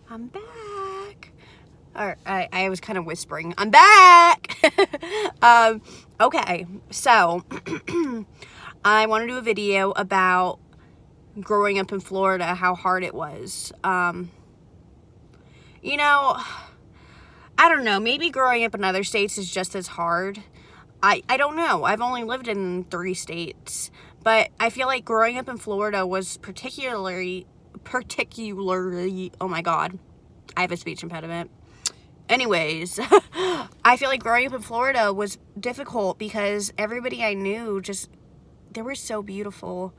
I'm back. Or I was kind of whispering, I'm back. Okay, so I want to do a video about growing up in Florida, how hard it was. You know, I don't know, maybe growing up in other states is just as hard. I don't know. I've only lived in 3 states, but I feel like growing up in Florida was particularly, oh my God, I have a speech impediment. Anyways, I feel like growing up in Florida was difficult because everybody I knew they were so beautiful.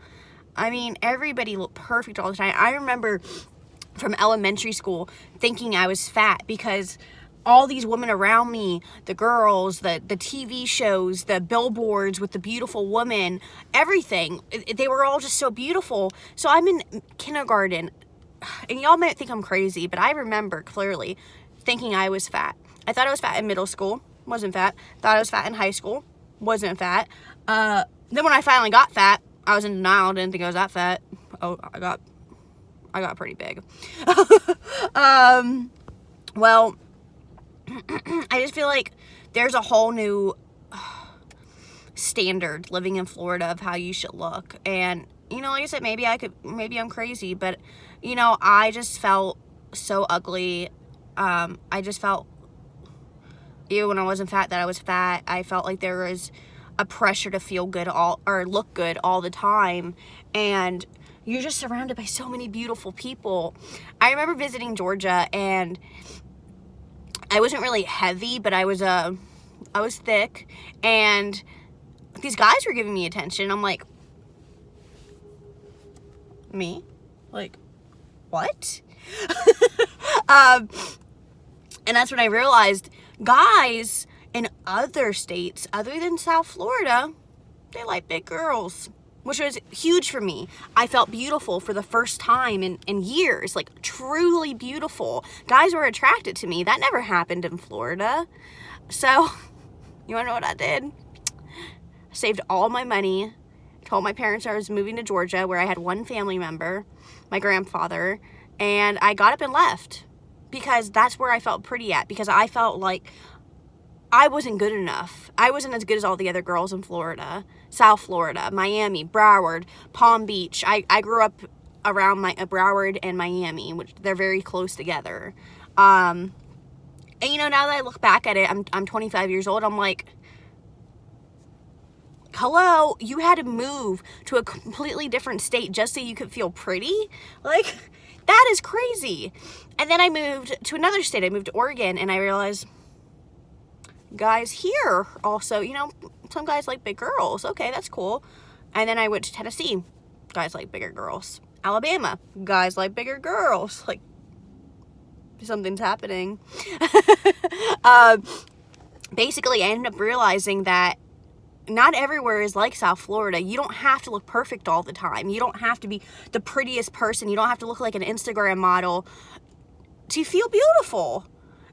I mean, everybody looked perfect all the time. I remember from elementary school thinking I was fat because all these women around me, the girls, the TV shows, the billboards with the beautiful woman, everything, they were all just so beautiful. So I'm in kindergarten, and y'all might think I'm crazy, but I remember clearly thinking I was fat. I thought I was fat in middle school, wasn't fat. Thought I was fat in high school, wasn't fat. Then when I finally got fat, I was in denial, didn't think I was that fat. Oh, I got pretty big. Well, I just feel like there's a whole new standard living in Florida of how you should look. And, you know, like I said, maybe I'm crazy, but, you know, I just felt so ugly. I just felt, even when I wasn't fat, that I was fat. I felt like there was a pressure to feel good or look good all the time. And you're just surrounded by so many beautiful people. I remember visiting Georgia, and I wasn't really heavy, but I was thick, and these guys were giving me attention. I'm like, me? Like, what? And that's when I realized guys in other states other than South Florida, they like big girls, which was huge for me. I felt beautiful for the first time in years, like truly beautiful. Guys were attracted to me. That never happened in Florida. So, you wanna know what I did? I saved all my money, told my parents I was moving to Georgia, where I had one family member, my grandfather, and I got up and left because that's where I felt pretty at, because I felt like I wasn't good enough. I wasn't as good as all the other girls in Florida, South Florida, Miami, Broward, Palm Beach. I grew up around Broward and Miami, which they're very close together. And you know, now that I look back at it, I'm 25 years old. I'm like, hello, you had to move to a completely different state just so you could feel pretty? Like, that is crazy. And then I moved to another state. I moved to Oregon, and I realized guys here also, you know, some guys like big girls. Okay, that's cool. And then I went to Tennessee. Guys like bigger girls. Alabama. Guys like bigger girls. Like, something's happening. Basically, I ended up realizing that not everywhere is like South Florida. You don't have to look perfect all the time. You don't have to be the prettiest person. You don't have to look like an Instagram model to feel beautiful.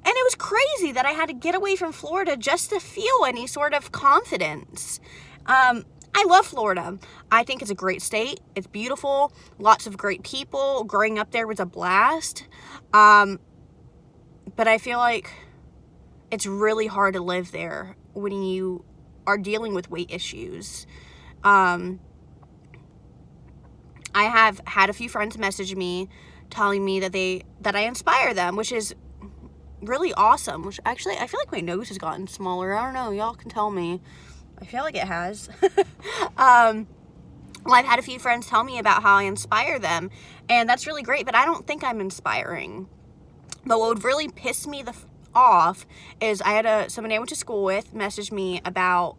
And it was crazy that I had to get away from Florida just to feel any sort of confidence. I love Florida. I think it's a great state. It's beautiful. Lots of great people. Growing up there was a blast. But I feel like it's really hard to live there when you are dealing with weight issues. I have had a few friends message me telling me that I inspire them, which is really awesome. Which actually, I feel like my nose has gotten smaller. I don't know. Y'all can tell me. I feel like it has. Well, I've had a few friends tell me about how I inspire them, and that's really great, but I don't think I'm inspiring. But what would really piss me off is I had somebody I went to school with message me about,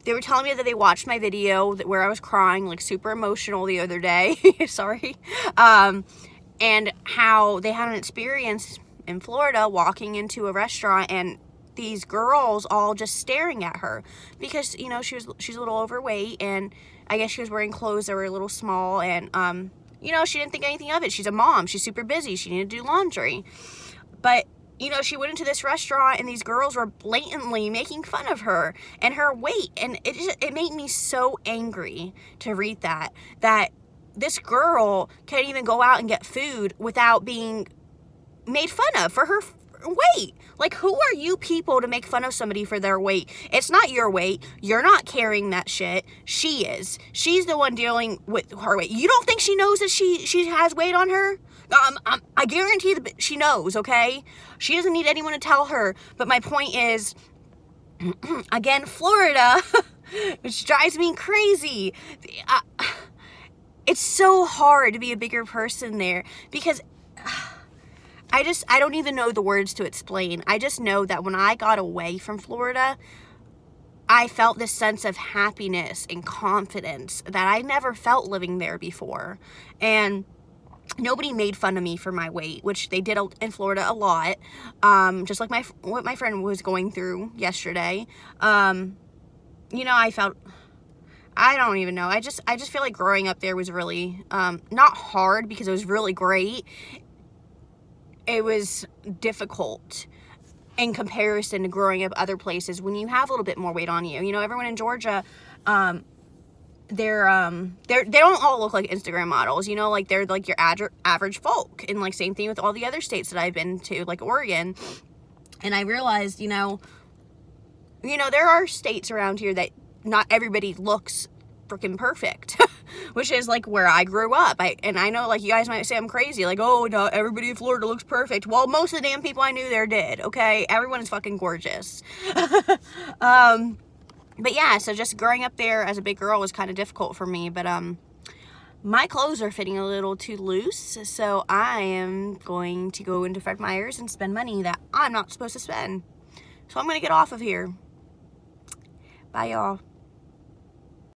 they were telling me that they watched my video where I was crying, like super emotional the other day. Sorry. And how they had an experience in Florida walking into a restaurant and these girls all just staring at her because, you know, she's a little overweight, and I guess she was wearing clothes that were a little small, and you know, she didn't think anything of it. She's a mom. She's super busy. She needed to do laundry. But, you know, she went into this restaurant and these girls were blatantly making fun of her and her weight. And it made me so angry to read that this girl can't even go out and get food without being made fun of for her weight. Like, who are you people to make fun of somebody for their weight? It's not your weight. You're not carrying that shit. She is. She's the one dealing with her weight. You don't think she knows that she has weight on her? I guarantee that she knows, okay? She doesn't need anyone to tell her. But my point is, again, Florida, which drives me crazy. It's so hard to be a bigger person there because I don't even know the words to explain. I just know that when I got away from Florida, I felt this sense of happiness and confidence that I never felt living there before. And nobody made fun of me for my weight, which they did in Florida a lot. Just like what my friend was going through yesterday. You know, I don't even know. I just feel like growing up there was really, not hard because it was really great. It was difficult in comparison to growing up other places when you have a little bit more weight on you. You know, everyone in Georgia, they don't all look like Instagram models, you know, like they're like your average folk. And like same thing with all the other states that I've been to, like Oregon. And I realized, you know, there are states around here that not everybody looks freaking perfect, which is like where I grew up. And I know like you guys might say I'm crazy, like, oh, no, everybody in Florida looks perfect. Well, most of the damn people I knew there did, okay? Everyone is fucking gorgeous. But yeah, so just growing up there as a big girl was kind of difficult for me, but my clothes are fitting a little too loose, so I am going to go into Fred Meyer's and spend money that I'm not supposed to spend. So I'm going to get off of here. Bye, y'all.